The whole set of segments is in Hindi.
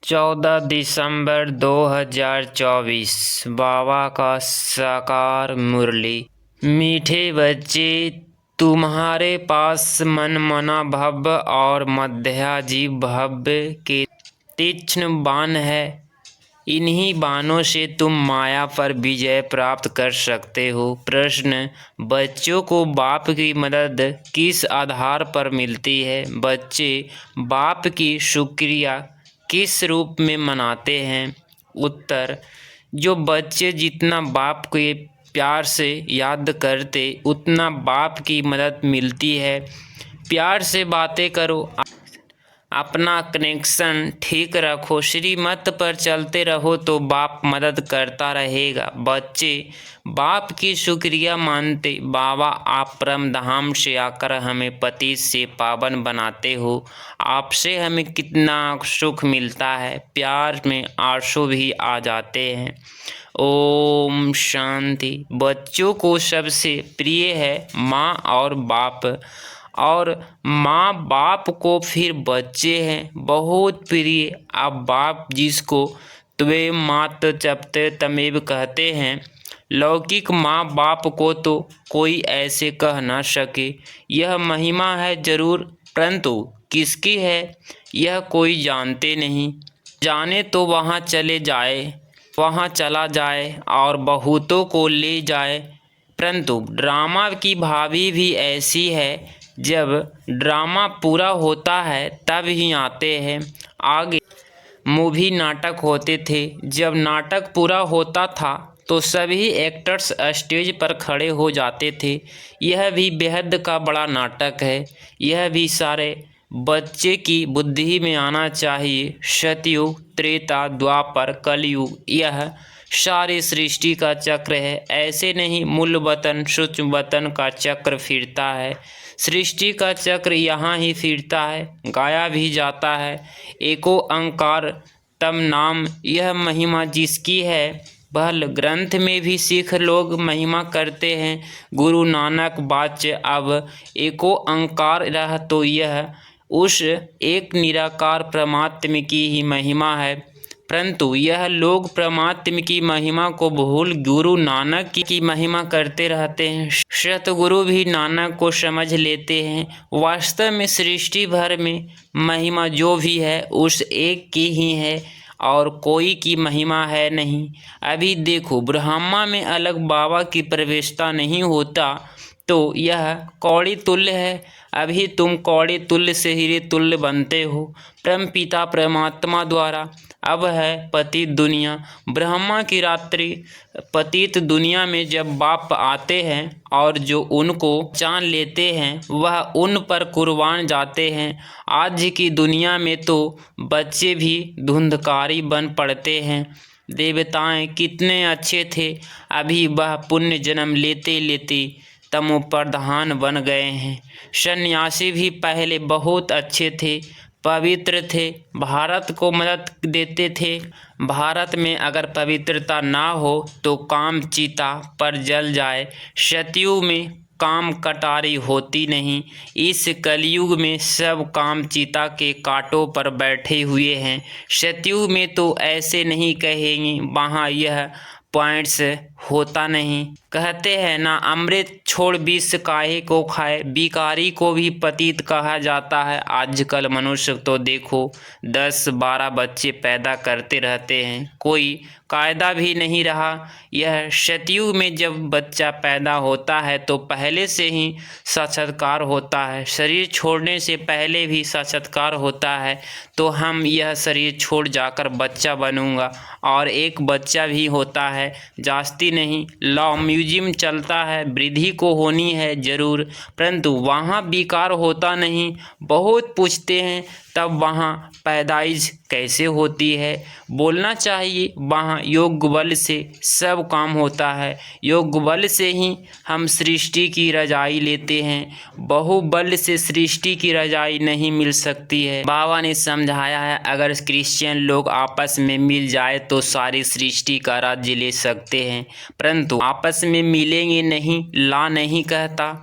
14 दिसंबर 2024 बाबा का साकार मुरली। मीठे बच्चे, तुम्हारे पास मनमना भव्य और मध्याजीव भव्य के तीक्ष्ण बाण है। इन्हीं बाणों से तुम माया पर विजय प्राप्त कर सकते हो। प्रश्न: बच्चों को बाप की मदद किस आधार पर मिलती है? बच्चे बाप की शुक्रिया किस रूप में मनाते हैं? उत्तर: जो बच्चे जितना बाप के प्यार से याद करते उतना बाप की मदद मिलती है। प्यार से बातें करो, अपना कनेक्शन ठीक रखो, श्रीमत पर चलते रहो तो बाप मदद करता रहेगा। बच्चे बाप की शुक्रिया मानते, बाबा आप परम धाम से आकर हमें पति से पावन बनाते हो। आपसे हमें कितना सुख मिलता है, प्यार में आंसू भी आ जाते हैं। ओम शांति। बच्चों को सबसे प्रिय है माँ और बाप, और माँ बाप को फिर बच्चे हैं बहुत प्रिय। अब बाप जिसको त्वें मात चपते तमेव कहते हैं, लौकिक माँ बाप को तो कोई ऐसे कह न सके। यह महिमा है जरूर, परंतु किसकी है यह कोई जानते नहीं। जाने तो वहाँ चले जाए, वहाँ चला जाए और बहुतों को ले जाए। परंतु ड्रामा की भाभी भी ऐसी है, जब ड्रामा पूरा होता है तब ही आते हैं। आगे मूवी नाटक होते थे, जब नाटक पूरा होता था तो सभी एक्टर्स स्टेज पर खड़े हो जाते थे। यह भी बेहद का बड़ा नाटक है। यह भी सारे बच्चे की बुद्धि में आना चाहिए। सतयुग, त्रेता, द्वापर, कलयुग, यह सारे सृष्टि का चक्र है। ऐसे नहीं मूल वतन सूक्ष्म वतन का चक्र फिरता है, सृष्टि का चक्र यहाँ ही फिरता है, गाया भी जाता है। एको अंकार तम नाम, यह महिमा जिसकी है बहल ग्रंथ में भी सिख लोग महिमा करते हैं। गुरु नानक बाच अब एको अंकार रह, तो यह उस एक निराकार परमात्म की ही महिमा है। परंतु यह लोग परमात्म की महिमा को भूल गुरु नानक की महिमा करते रहते हैं। सतगुरु भी नानक को समझ लेते हैं। वास्तव में सृष्टि भर में महिमा जो भी है उस एक की ही है और कोई की महिमा है नहीं। अभी देखो, ब्रह्मा में अलग बाबा की प्रवेशता नहीं होता तो यह कौड़ी तुल्य है। अभी तुम कौड़ी तुल्य से हीरे तुल्य बनते हो परम पिता परमात्मा द्वारा। अब है पतित दुनिया, ब्रह्मा की रात्रि। पतित दुनिया में जब बाप आते हैं और जो उनको जान लेते हैं वह उन पर कुर्बान जाते हैं। आज की दुनिया में तो बच्चे भी धुंधकारी बन पड़ते हैं। देवताएं कितने अच्छे थे, अभी वह पुण्य जन्म लेते लेते तमो प्रधान बन गए हैं। सन्यासी भी पहले बहुत अच्छे थे, पवित्र थे, भारत को मदद देते थे। भारत में अगर पवित्रता ना हो तो काम चिता पर जल जाए। सतयुग में काम कटारी होती नहीं। इस कलयुग में सब काम चिता के कांटों पर बैठे हुए हैं। सतयुग में तो ऐसे नहीं कहेंगे, वहाँ यह पॉइंट्स होता नहीं। कहते हैं ना, अमृत छोड़ विष काहे को खाए, भिखारी को भी पतित कहा जाता है। आजकल मनुष्य तो देखो 10-12 बच्चे पैदा करते रहते हैं, कोई कायदा भी नहीं रहा। यह सतयुग में जब बच्चा पैदा होता है तो पहले से ही साक्षात्कार होता है, शरीर छोड़ने से पहले भी साक्षात्कार होता है। तो हम यह शरीर छोड़ जाकर बच्चा बनूंगा, और एक बच्चा भी होता है, जास्ती नहीं। लॉ म्यूजियम चलता है, वृद्धि को होनी है जरूर, परंतु वहाँ विकार होता नहीं। बहुत पूछते हैं तब वहाँ पैदाइश कैसे होती है? बोलना चाहिए, वहाँ योग बल से सब काम होता है। योग बल से ही हम सृष्टि की रजाई लेते हैं, बहुबल से सृष्टि की रजाई नहीं मिल सकती है। बाबा ने समझाया है, अगर क्रिश्चियन लोग आपस में मिल जाए तो सारी सृष्टि का राज्य ले सकते हैं, परंतु आपस में मिलेंगे नहीं, ला नहीं कहता।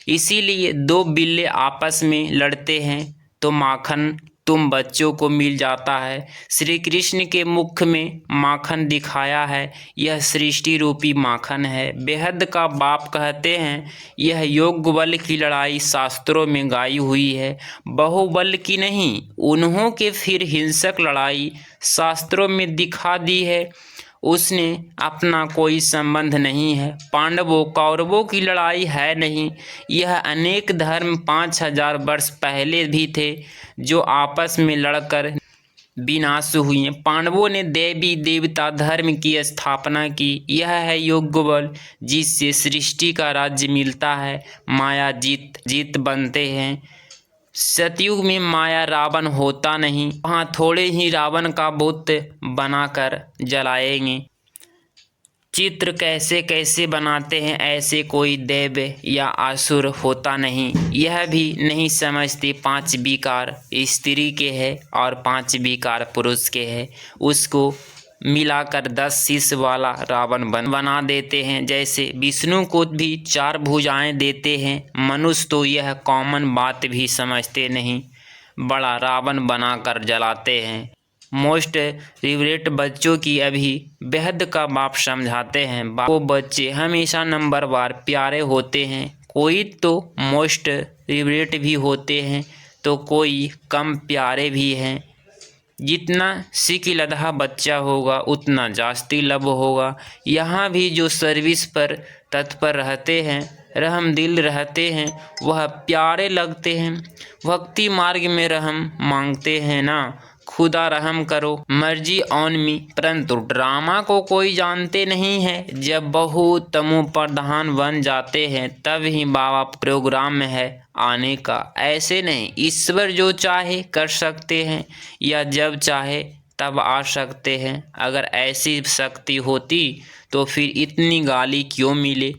इसीलिए दो बिल्ले आपस में लड़ते हैं तो माखन तुम बच्चों को मिल जाता है। श्री कृष्ण के मुख में माखन दिखाया है, यह सृष्टि रूपी माखन है। बेहद का बाप कहते हैं यह योग बल की लड़ाई शास्त्रों में गाई हुई है, बहुबल की नहीं। उन्हों के फिर हिंसक लड़ाई शास्त्रों में दिखा दी है, उसने अपना कोई संबंध नहीं है। पांडवों कौरवों की लड़ाई है नहीं, यह अनेक धर्म 5000 वर्ष पहले भी थे जो आपस में लड़कर विनाश हुए। पांडवों ने देवी देवता धर्म की स्थापना की। यह है योग बल जिससे सृष्टि का राज्य मिलता है। माया जीत जीत बनते हैं। सतयुग में माया रावण होता नहीं, वहाँ थोड़े ही रावण का बुत बनाकर जलाएंगे। चित्र कैसे कैसे बनाते हैं, ऐसे कोई देव या असुर होता नहीं। यह भी नहीं समझते 5 विकार स्त्री के हैं और 5 विकार पुरुष के हैं। उसको मिलाकर 10 शीश वाला रावण बना देते हैं। जैसे विष्णु को भी 4 भुजाएं देते हैं। मनुष्य तो यह कॉमन बात भी समझते नहीं, बड़ा रावण बनाकर जलाते हैं। मोस्ट फेवरेट बच्चों की अभी बेहद का बाप समझाते हैं। वो बच्चे हमेशा नंबरवार प्यारे होते हैं, कोई तो मोस्ट फेवरेट भी होते हैं तो कोई कम प्यारे भी हैं। जितना सिकिलधा बच्चा होगा उतना जास्ती लब होगा। यहाँ भी जो सर्विस पर तत्पर रहते हैं, रहम दिल रहते हैं, वह प्यारे लगते हैं। भक्ति मार्ग में रहम मांगते हैं ना, खुदा रहम करो, मर्जी ऑन मी। परंतु ड्रामा को कोई जानते नहीं है। जब बहुत तमो प्रधान बन जाते हैं तब ही बाबा प्रोग्राम में है आने का। ऐसे नहीं, ईश्वर जो चाहे कर सकते हैं या जब चाहे तब आ सकते हैं। अगर ऐसी शक्ति होती तो फिर इतनी गाली क्यों मिले,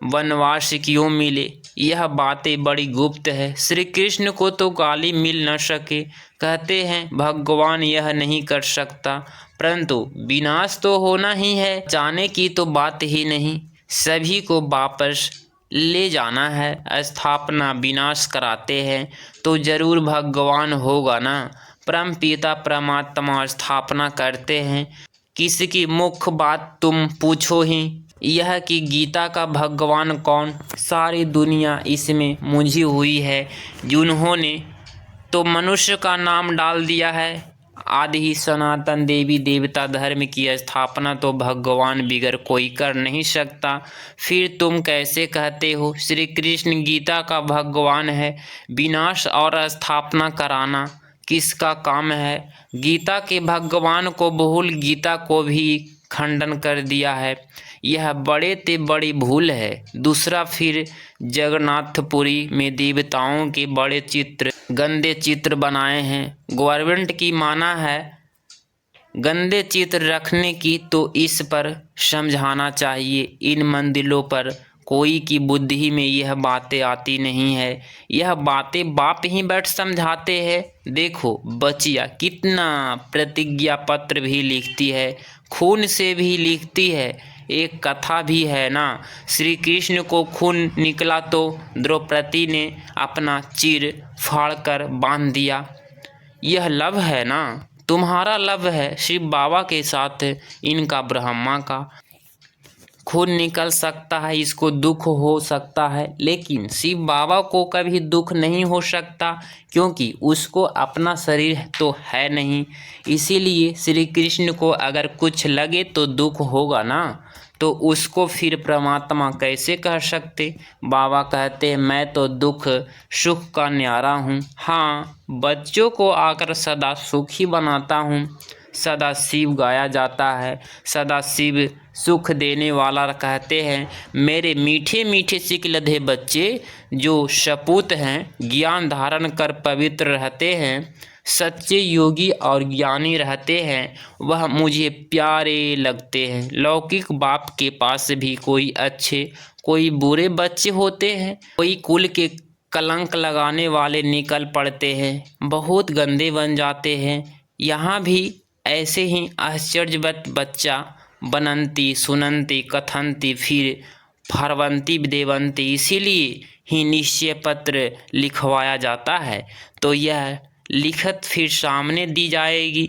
वनवास क्यों मिले। यह बातें बड़ी गुप्त है। श्री कृष्ण को तो गाली मिल न सके, कहते हैं भगवान यह नहीं कर सकता, परंतु विनाश तो होना ही है, जाने की तो बात ही नहीं। सभी को वापस ले जाना है। स्थापना विनाश कराते हैं तो जरूर भगवान होगा ना। परम पिता परमात्मा स्थापना करते हैं। किसकी मुख्य बात तुम पूछो ही, यह कि गीता का भगवान कौन। सारी दुनिया इसमें मुंझी हुई है। जिन्होंने तो मनुष्य का नाम डाल दिया है। आदि ही सनातन देवी देवता धर्म की स्थापना तो भगवान बिगर कोई कर नहीं सकता। फिर तुम कैसे कहते हो श्री कृष्ण गीता का भगवान है। विनाश और स्थापना कराना किसका काम है। गीता के भगवान को भूल गीता को भी खंडन कर दिया है, यह बड़े ते बड़ी भूल है। दूसरा फिर जगन्नाथपुरी में देवताओं के बड़े चित्र गंदे चित्र बनाए हैं। गवर्नमेंट की माना है गंदे चित्र रखने की, तो इस पर समझाना चाहिए। इन मंदिरों पर कोई की बुद्धि में यह बातें आती नहीं है। यह बातें बाप ही बैठ समझाते हैं। देखो बचिया कितना प्रतिज्ञा पत्र भी लिखती है, खून से भी लिखती है। एक कथा भी है ना, श्री कृष्ण को खून निकला तो द्रौपदी ने अपना चिर फाड़ कर बांध दिया। यह लव है ना, तुम्हारा लव है शिव बाबा के साथ इनका ब्रह्मा का। खून निकल सकता है, इसको दुख हो सकता है, लेकिन शिव बाबा को कभी दुख नहीं हो सकता क्योंकि उसको अपना शरीर तो है नहीं। इसीलिए श्री कृष्ण को अगर कुछ लगे तो दुख होगा ना, तो उसको फिर परमात्मा कैसे कह सकते। बाबा कहते हैं मैं तो दुख सुख का न्यारा हूँ। हाँ, बच्चों को आकर सदा सुखी बनाता हूँ। सदा शिव गाया जाता है, सदा शिव सुख देने वाला। कहते हैं मेरे मीठे मीठे सिकलधे बच्चे जो सपूत हैं, ज्ञान धारण कर पवित्र रहते हैं, सच्चे योगी और ज्ञानी रहते हैं, वह मुझे प्यारे लगते हैं। लौकिक बाप के पास भी कोई अच्छे कोई बुरे बच्चे होते हैं। कोई कुल के कलंक लगाने वाले निकल पड़ते हैं, बहुत गंदे बन जाते हैं। यहाँ भी ऐसे ही आश्चर्यवत बच्चा बनंती सुनंती कथंती फिर फरवंती देवंती, इसीलिए ही निश्चय पत्र लिखवाया जाता है। तो यह लिखत फिर सामने दी जाएगी।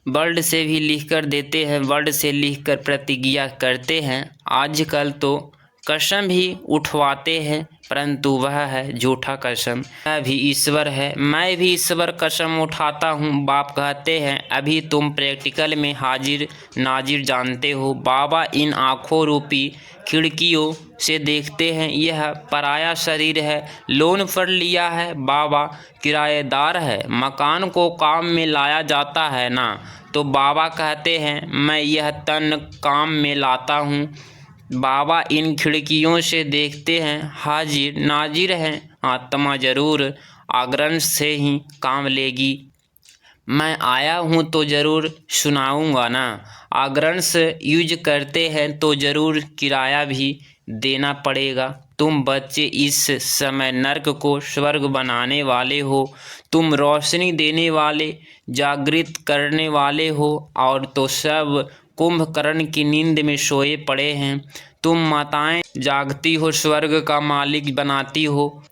वर्ड से भी लिख कर देते हैं, वर्ड से लिख कर प्रतिज्ञा करते हैं। आजकल तो कसम भी उठवाते हैं, परंतु वह है झूठा कसम। वह भी ईश्वर है, मैं भी ईश्वर कसम उठाता हूँ। बाप कहते हैं अभी तुम प्रैक्टिकल में हाजिर नाजिर जानते हो। बाबा इन आँखों रूपी खिड़कियों से देखते हैं, यह पराया शरीर है, लोन पर लिया है। बाबा किराएदार है, मकान को काम में लाया जाता है ना। तो बाबा कहते हैं मैं यह तन काम में लाता हूँ। बाबा इन खिड़कियों से देखते हैं, हाजिर नाजिर हैं। आत्मा जरूर आग्रह से ही काम लेगी। मैं आया हूँ तो ज़रूर सुनाऊँगा ना। आग्रह यूज करते हैं तो ज़रूर किराया भी देना पड़ेगा। तुम बच्चे इस समय नर्क को स्वर्ग बनाने वाले हो। तुम रोशनी देने वाले, जागृत करने वाले हो, और तो सब कुंभकर्ण की नींद में सोए पड़े हैं। तुम माताएं जागती हो, स्वर्ग का मालिक बनाती हो।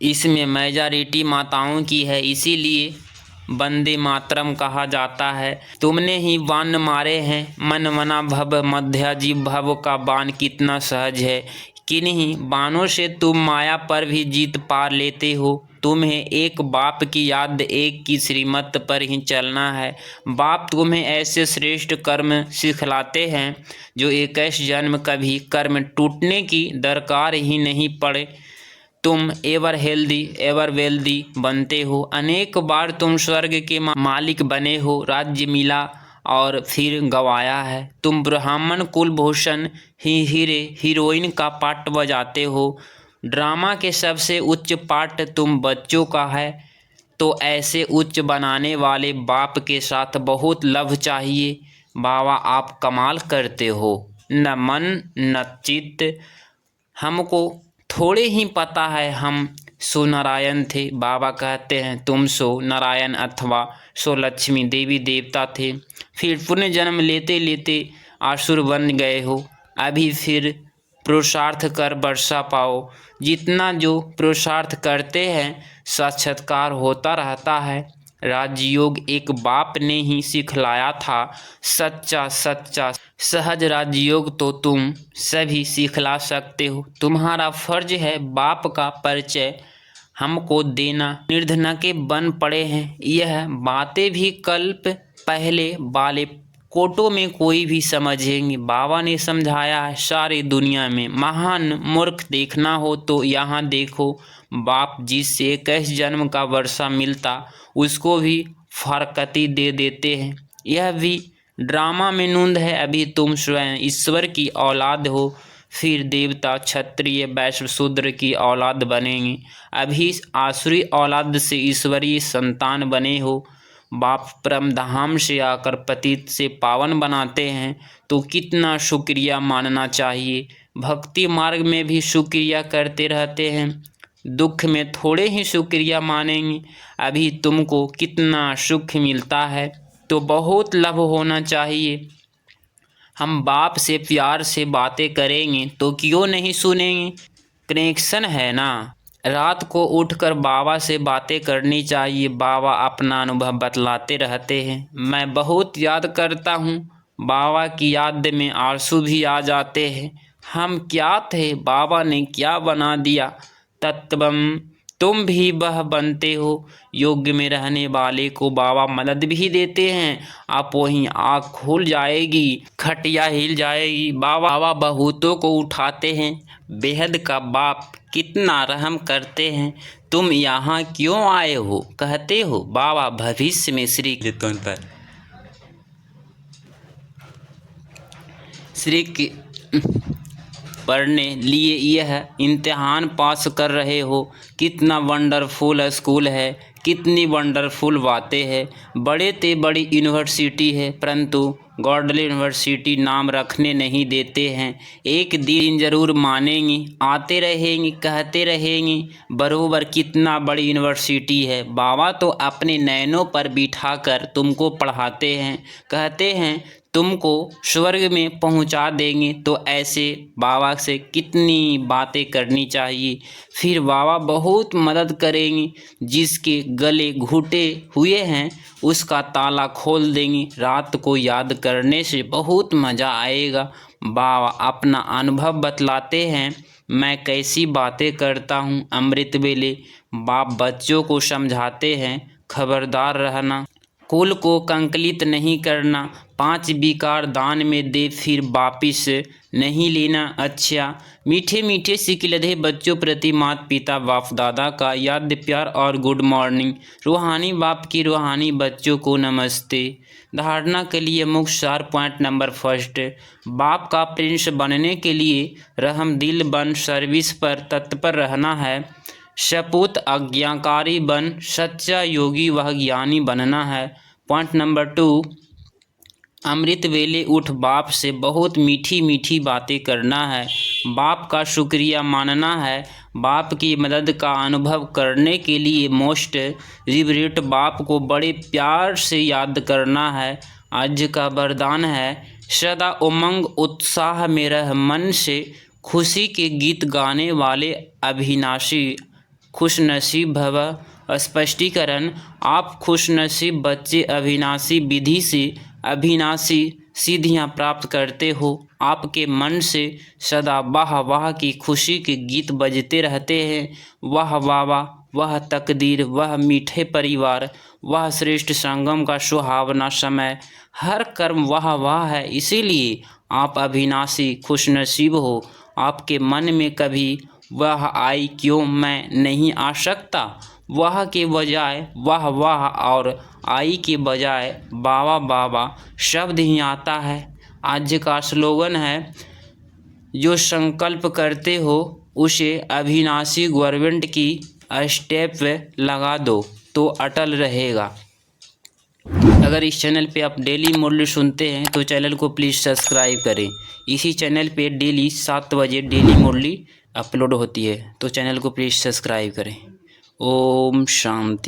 इसमें मेजॉरिटी माताओं की है, इसीलिए वंदे मातरम कहा जाता है। तुमने ही बाण मारे हैं, मन मना भव मध्याजीव भव का बाण कितना सहज है। किन्हीं बाणों से तुम माया पर भी जीत पा लेते हो। तुम्हें एक बाप की याद, एक की श्रीमत पर ही चलना है। बाप तुम्हें ऐसे श्रेष्ठ कर्म सिखलाते हैं जो 21 जन्म कभी कर्म टूटने की दरकार ही नहीं पड़े। तुम एवर हेल्दी एवर वेल्दी बनते हो। अनेक बार तुम स्वर्ग के मालिक बने हो, राज्य मिला और फिर गवाया है। तुम ब्राह्मण कुलभूषण ही हीरे हीरोइन का पार्ट बजाते हो। ड्रामा के सबसे उच्च पार्ट तुम बच्चों का है। तो ऐसे उच्च बनाने वाले बाप के साथ बहुत लव चाहिए। बाबा आप कमाल करते हो, न मन न चित्त। हमको थोड़े ही पता है हम सो नारायण थे। बाबा कहते हैं तुम सो नारायण अथवा सो लक्ष्मी देवी देवता थे, फिर पुनर्जन्म लेते लेते आसुर बन गए हो। अभी फिर पुरुषार्थ कर वर्षा पाओ। जितना जो पुरुषार्थ करते हैं साक्षात्कार होता रहता है। राजयोग एक बाप ने ही सिखलाया था, सच्चा सच्चा सहज राजयोग तो तुम सभी सिखला सकते हो। तुम्हारा फर्ज है बाप का परिचय हमको देना। निर्धन के बन पड़े हैं, यह बातें भी कल्प पहले वाले कोटों में कोई भी समझेंगे। बाबा ने समझाया है सारी दुनिया में महान मूर्ख देखना हो तो यहाँ देखो। बाप जिससे 21 जन्म का वर्षा मिलता उसको भी फारकती दे देते हैं। यह भी ड्रामा में नूंद है। अभी तुम स्वयं ईश्वर की औलाद हो, फिर देवता क्षत्रिय वैश्य शूद्र की औलाद बनेंगे। अभी आसुरी औलाद से ईश्वरीय संतान बने हो। बाप परम धाम से आकर पतित से पावन बनाते हैं तो कितना शुक्रिया मानना चाहिए। भक्ति मार्ग में भी शुक्रिया करते रहते हैं, दुख में थोड़े ही शुक्रिया मानेंगे। अभी तुमको कितना सुख मिलता है तो बहुत लाभ होना चाहिए। हम बाप से प्यार से बातें करेंगे तो क्यों नहीं सुनेंगे, कनेक्शन है ना। रात को उठकर बाबा से बातें करनी चाहिए। बाबा अपना अनुभव बतलाते रहते हैं। मैं बहुत याद करता हूँ, बाबा की याद में आंसू भी आ जाते हैं। हम क्या थे, बाबा ने क्या बना दिया। तत्वम तुम भी वह बनते हो। योग में रहने वाले को बाबा मदद भी देते हैं। आप वहीं आँख खुल जाएगी, खटिया हिल जाएगी। बाबा बहुतों को उठाते हैं। बेहद का बाप कितना रहम करते हैं। तुम यहाँ क्यों आए हो, कहते हो बाबा भविष्य में श्री पढ़ने लिए यह इम्तिहान पास कर रहे हो। कितना वंडरफुल स्कूल है, कितनी वंडरफुल बातें हैं। बड़े ते बड़ी यूनिवर्सिटी है, परंतु गॉडले यूनिवर्सिटी नाम रखने नहीं देते हैं। एक दिन ज़रूर मानेंगे, आते रहेंगे, कहते रहेंगे बरोबर कितना बड़ी यूनिवर्सिटी है। बाबा तो अपने नैनों पर बिठाकर तुमको पढ़ाते हैं, कहते हैं तुमको स्वर्ग में पहुंचा देंगे। तो ऐसे बाबा से कितनी बातें करनी चाहिए। फिर बाबा बहुत मदद करेंगे, जिसके गले घुटे हुए हैं उसका ताला खोल देंगे। रात को याद करने से बहुत मज़ा आएगा। बाबा अपना अनुभव बतलाते हैं, मैं कैसी बातें करता हूँ। अमृत वेले बाप बच्चों को समझाते हैं, खबरदार रहना, कुल को कंकलित नहीं करना, 5 विकार दान में दे फिर वापिस नहीं लेना। अच्छा, मीठे मीठे सिकिलधे बच्चों प्रति माता पिता बाप दादा का याद प्यार और गुड मॉर्निंग। रूहानी बाप की रूहानी बच्चों को नमस्ते। धारणा के लिए मुख्य सार पॉइंट नंबर 1, बाप का प्रिंस बनने के लिए रहम दिल बन सर्विस पर तत्पर रहना है। सपूत आज्ञाकारी बन सच्चा योगी वह ज्ञानी बनना है। पॉइंट नंबर 2, अमृत वेले उठ बाप से बहुत मीठी मीठी बातें करना है। बाप का शुक्रिया मानना है। बाप की मदद का अनुभव करने के लिए मोस्ट रिवरेट बाप को बड़े प्यार से याद करना है। आज का वरदान है, सदा उमंग उत्साह में रह, मन से खुशी के गीत गाने वाले अभिनाशी खुशनसीब भव। स्पष्टीकरण, आप खुशनसीब बच्चे अविनाशी विधि से अविनाशी सिद्धियाँ प्राप्त करते हो। आपके मन से सदा वाह वाह की खुशी के गीत बजते रहते हैं। वाह बाबा, वह तकदीर, वह मीठे परिवार, वह श्रेष्ठ संगम का सुहावना समय, हर कर्म वाह वाह है। इसीलिए आप अविनाशी खुशनसीब हो। आपके मन में कभी वह आई क्यों मैं नहीं आ सकता, वह के बजाय वाह वाह और आई के बजाय बाबा बाबा शब्द ही आता है। आज का स्लोगन है, जो संकल्प करते हो उसे अविनाशी गवर्नमेंट की स्टेप लगा दो तो अटल रहेगा। अगर इस चैनल पे आप डेली मुरली सुनते हैं तो चैनल को प्लीज़ सब्सक्राइब करें। इसी चैनल पे डेली 7 बजे डेली मुरली अपलोड होती है, तो चैनल को प्लीज़ सब्सक्राइब करें। ओम शांति।